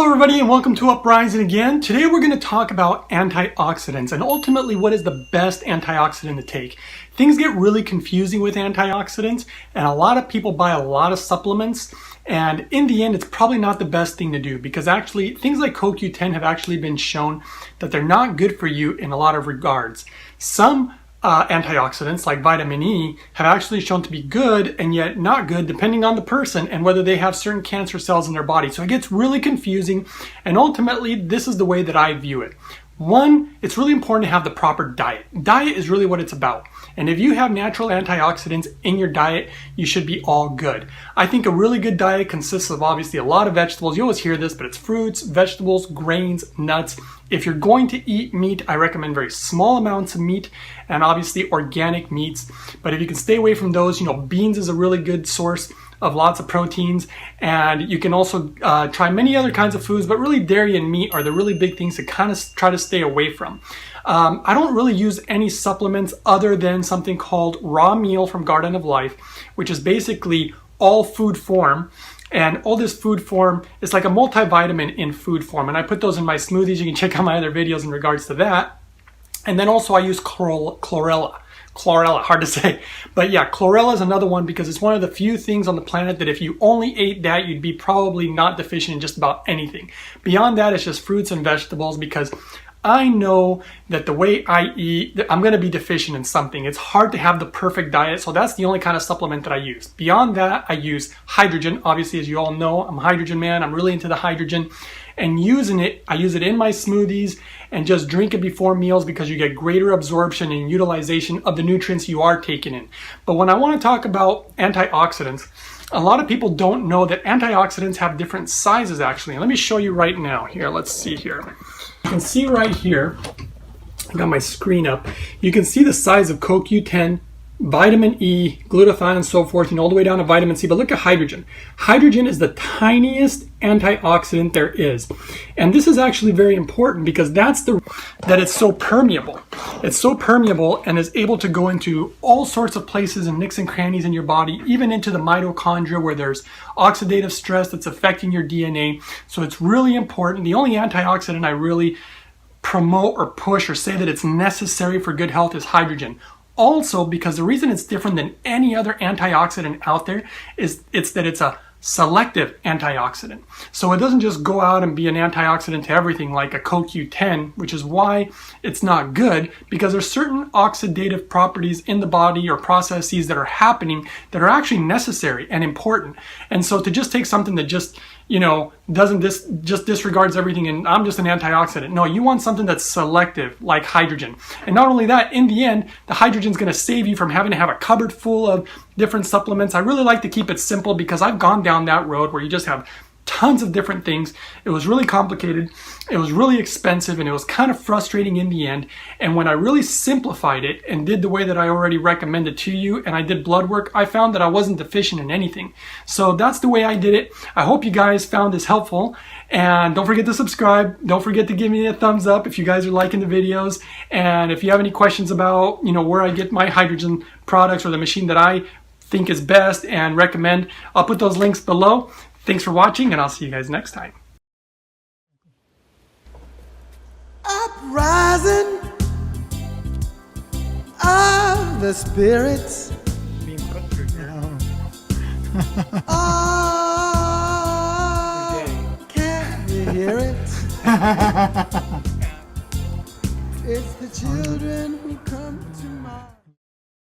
Hello everybody and welcome to UPRISING again. Today we're going to talk about antioxidants and ultimately what is the best antioxidant to take. Things get really confusing with antioxidants and a lot of people buy a lot of supplements, and in the end it's probably not the best thing to do because actually things like CoQ10 have actually been shown that they're not good for you in a lot of regards. Some antioxidants like vitamin E have actually shown to be good and yet not good depending on the person and whether they have certain cancer cells in their body. So it gets really confusing, and ultimately this is the way that I view it. One, it's really important to have the proper diet. Diet is really what it's about. And if you have natural antioxidants in your diet, you should be all good. I think a really good diet consists of obviously a lot of vegetables. You always hear this, but it's fruits, vegetables, grains, nuts. If you're going to eat meat, I recommend very small amounts of meat and obviously organic meats. But if you can stay away from those, beans is a really good source of lots of proteins, and you can also try many other kinds of foods, but really dairy and meat are the really big things to kind of try to stay away from. I don't really use any supplements other than something called raw meal from Garden of Life, which is basically all food form. And all this food form is like a multivitamin in food form. And I put those in my smoothies. You can check out my other videos in regards to that. And then also I use chlorella, hard to say. But yeah, chlorella is another one because it's one of the few things on the planet that if you only ate that, you'd be probably not deficient in just about anything. Beyond that, it's just fruits and vegetables because I know that the way I eat, I'm going to be deficient in something. It's hard to have the perfect diet, so that's the only kind of supplement that I use. Beyond that, I use hydrogen. Obviously, as you all know, I'm a hydrogen man. I'm really into the hydrogen. And I use it in my smoothies and just drink it before meals because you get greater absorption and utilization of the nutrients you are taking in. But when I want to talk about antioxidants, a lot of people don't know that antioxidants have different sizes actually. And let me show you right now. Here, let's see here. You can see right here, I got my screen up, you can see the size of CoQ10, vitamin E, glutathione, and so forth, and all the way down to vitamin C. But look at hydrogen. Hydrogen is the tiniest antioxidant there is. And this is actually very important because that it's so permeable. It's so permeable and is able to go into all sorts of places and nooks and crannies in your body, even into the mitochondria where there's oxidative stress that's affecting your DNA. So it's really important. The only antioxidant I really promote or push or say that it's necessary for good health is hydrogen. Also, because the reason it's different than any other antioxidant out there is that it's a selective antioxidant. So it doesn't just go out and be an antioxidant to everything like a CoQ10, which is why it's not good, because there's certain oxidative properties in the body or processes that are happening that are actually necessary and important. And so to just take something that just just disregards everything and I'm just an antioxidant. No, you want something that's selective like hydrogen. And not only that, in the end, the hydrogen's going to save you from having to have a cupboard full of different supplements. I really like to keep it simple because I've gone down that road where you just have tons of different things. It was really complicated, it was really expensive, and it was kind of frustrating in the end. And when I really simplified it and did the way that I already recommended to you, and I did blood work, I found that I wasn't deficient in anything. So that's the way I did it. I hope you guys found this helpful, and don't forget to subscribe. Don't forget to give me a thumbs up if you guys are liking the videos. And if you have any questions about where I get my hydrogen products or the machine that I think is best and recommend, I'll put those links below. Thanks for watching, and I'll see you guys next time. Uprising of the spirits. Being put through here. Oh, can you hear it? It's the children who come to mind.